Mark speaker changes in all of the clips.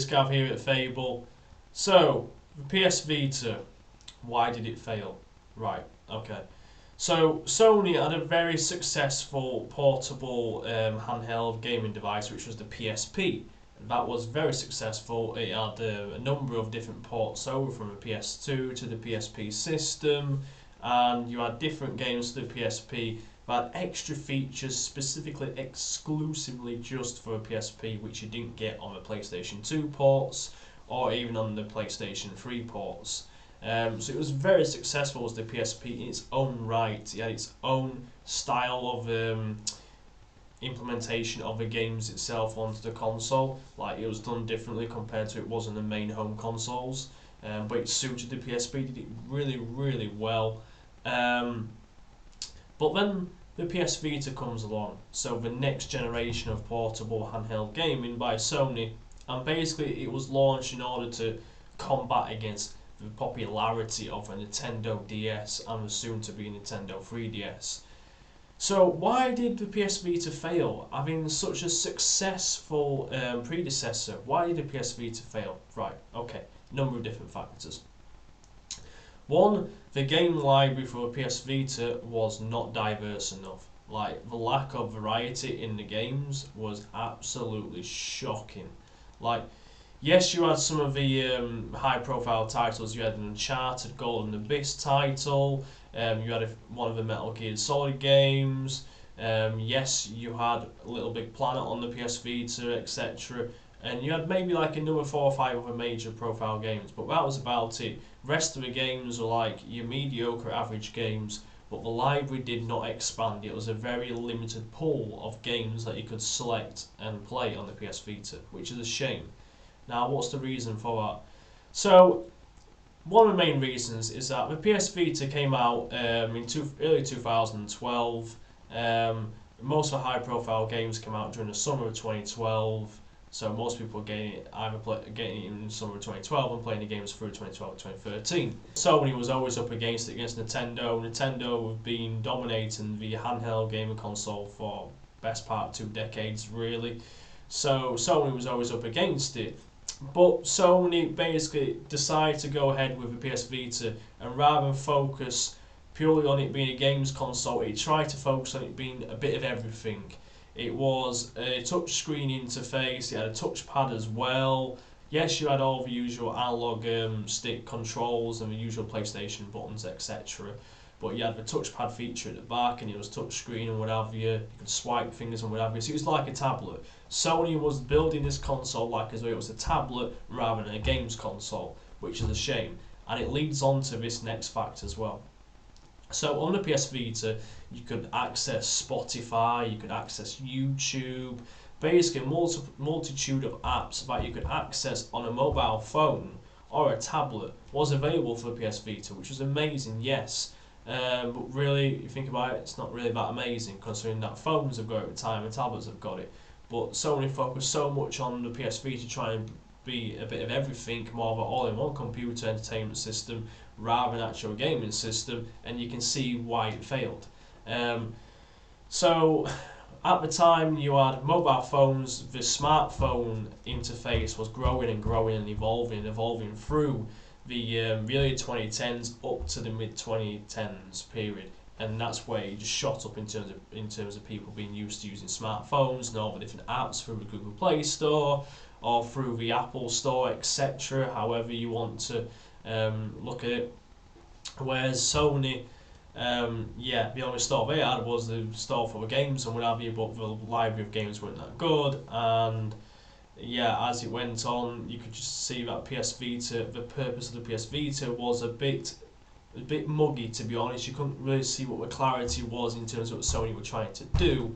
Speaker 1: Gav here at Fable. So, the PS Vita, why did it fail? Right, okay. So, Sony had a very successful portable handheld gaming device, which was the PSP. That was very successful. It had a number of different ports over from the PS2 to the PSP system, and you had different games to the PSP that had extra features specifically exclusively just for a PSP, which you didn't get on the PlayStation 2 ports or even on the PlayStation 3 ports. So it was very successful as the PSP in its own right. It had its own style of implementation of the games itself onto the console. Like, it was done differently compared to it was in the main home consoles. But it suited the PSP, did it really well. But then the PS Vita comes along, so the next generation of portable handheld gaming by Sony, and basically it was launched in order to combat against the popularity of a Nintendo DS and the soon-to-be Nintendo 3DS. So why did the PS Vita fail? Having such a successful predecessor, why did the PS Vita fail? Right, okay, number of different factors. One, the game library for the PS Vita was not diverse enough. Like, the lack of variety in the games was absolutely shocking. Like, yes, you had some of the high-profile titles. You had an Uncharted Golden Abyss title. You had one of the Metal Gear Solid games. Yes, you had Little Big Planet on the PS Vita, etc. And you had maybe like another 4 or 5 other major profile games, but that was about it. Rest of the games were like your mediocre average games, but the library did not expand. It was a very limited pool of games that you could select and play on the PS Vita, which is a shame. Now, what's the reason for that? So, one of the main reasons is that the PS Vita came out in early 2012. Most of the high-profile games came out during the summer of 2012. So most people are getting it in the summer of 2012 and playing the games through 2012 and 2013. Sony was always up against Nintendo. Nintendo have been dominating the handheld gaming console for best part of 2 decades, really. So Sony was always up against it. But Sony basically decided to go ahead with the PS Vita, and rather than focus purely on it being a games console, it tried to focus on it being a bit of everything. It was a touchscreen interface, it had a touchpad as well. Yes, you had all the usual analog stick controls and the usual PlayStation buttons, etc. But you had the touchpad feature at the back, and it was touchscreen and what have you. You could swipe fingers and what have you. So it was like a tablet. Sony was building this console like as though it was a tablet rather than a games console, which is a shame. And it leads on to this next fact as well. So on the PS Vita, you could access Spotify, you could access YouTube, basically a multitude of apps that you could access on a mobile phone or a tablet was available for the PS Vita, which was amazing, yes. But really, if you think about it, it's not really that amazing, considering that phones have got it at the time and tablets have got it. But Sony focused so much on the PS Vita trying to be a bit of everything, more of an all-in-one computer entertainment system rather than actual gaming system, and you can see why it failed. So at the time you had mobile phones, the smartphone interface was growing and evolving through the early 2010s up to the mid 2010s period, and that's where it just shot up in terms of people being used to using smartphones and all the different apps through the Google Play Store or through the Apple Store, etc. However you want to look at it. Whereas Sony, the only store they had was the store for the games and what have you, but the library of games weren't that good. And as it went on, you could just see that PS Vita, the purpose of the PS Vita was a bit muggy, to be honest. You couldn't really see what the clarity was in terms of what Sony were trying to do.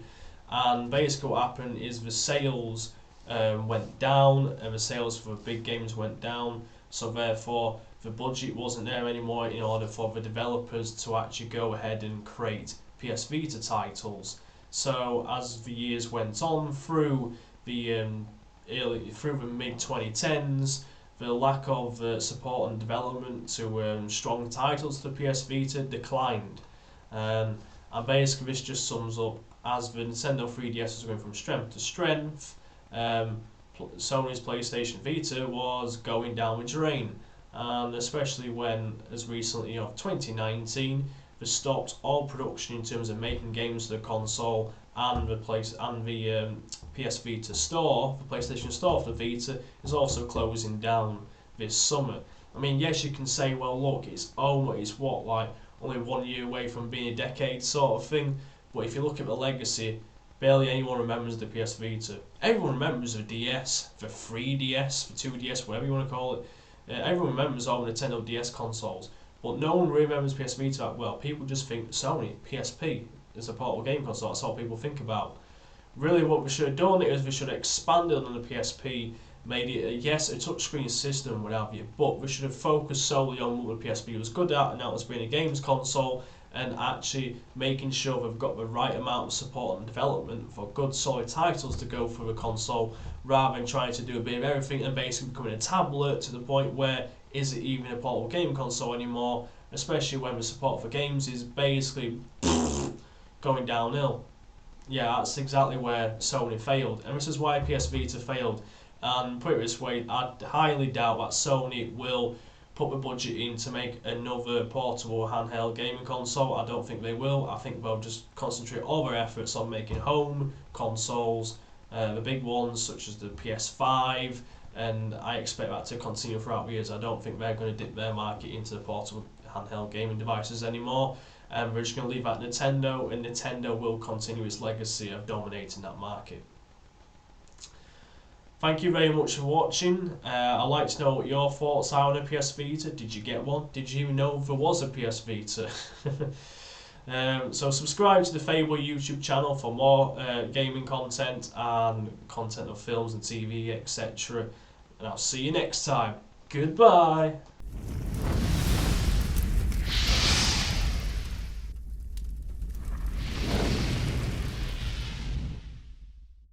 Speaker 1: And basically what happened is the sales went down, and the sales for big games went down, so therefore the budget wasn't there anymore in order for the developers to actually go ahead and create PS Vita titles. So as the years went on through the mid 2010s, the lack of support and development to strong titles to the PS Vita declined. And basically this just sums up as the Nintendo 3DS was going from strength to strength. Sony's PlayStation Vita was going down the drain, and especially when, as recently of 2019, they stopped all production in terms of making games for the console, and the PS Vita store, the PlayStation Store for the Vita, is also closing down this summer. I mean, yes, you can say, well, look, it's what, like only 1 year away from being a decade sort of thing. But if you look at the legacy, barely anyone remembers the PS Vita. Everyone remembers the DS, the 3DS, the 2DS, whatever you want to call it. Everyone remembers all the Nintendo DS consoles, but no one really remembers PS Vita. Well, people just think Sony, PSP is a portable game console. That's all people think about. Really, what we should have done is we should have expanded on the PSP, made it, yes, a touchscreen system, what have you, but we should have focused solely on what the PSP was good at, and that was being a games console, and actually making sure we've got the right amount of support and development for good solid titles to go through the console, rather than trying to do a bit of everything and basically becoming a tablet to the point where is it even a portable game console anymore, especially when the support for games is basically going downhill. Yeah, that's exactly where Sony failed, and this is why PS Vita failed. And put it this way, I highly doubt that Sony will put the budget in to make another portable handheld gaming console. I don't think they will. I think they'll just concentrate all their efforts on making home consoles, the big ones such as the PS5, and I expect that to continue throughout the years. I don't think they're going to dip their market into the portable handheld gaming devices anymore, and we're just going to leave that Nintendo, and Nintendo will continue its legacy of dominating that market. Thank you very much for watching. I'd like to know what your thoughts are on a PS Vita. Did you get one? Did you even know there was a PS Vita? So subscribe to the Fable YouTube channel for more gaming content and content of films and TV, etc. And I'll see you next time. Goodbye.